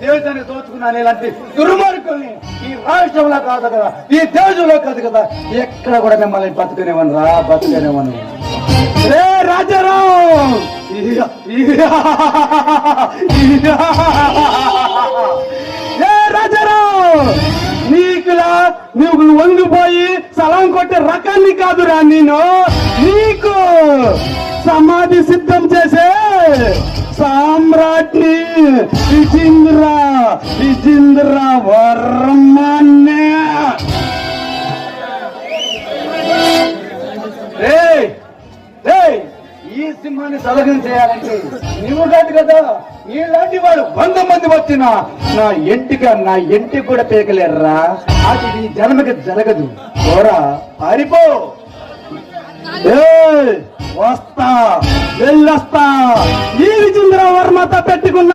దేశాన్ని దోచుకున్నాను ఇలాంటి దుర్మార్గుల్ని ఈ రాష్ట్రంలో కాదు కదా, ఈ దేశంలో కాదు కదా, ఎక్కడ కూడా మిమ్మల్ని బతుకునేవను రా, బతుకునేవను. రే రాజారావు, రాజారావు, నీకు వంగిపోయి సలాం కొట్టే రకాన్ని కాదురా నేను, నీకు సమాధి సిద్ధం చేసే సామ్రాట్ని విజేంద్ర వర్మనే. ఈ సింహాన్ని సలహం చేయాలంటే నువ్వు కాదు కదా, నీలాంటి వాడు 100 మంది వచ్చినా నా ఇంటికి కూడా పేకలేర్రా. అది నీ జన్మకి జరగదు. పోరా, పారిపో. వస్తా, వెళ్ళొస్తా. ఈ విజేంద్ర వర్మతో పెట్టుకున్న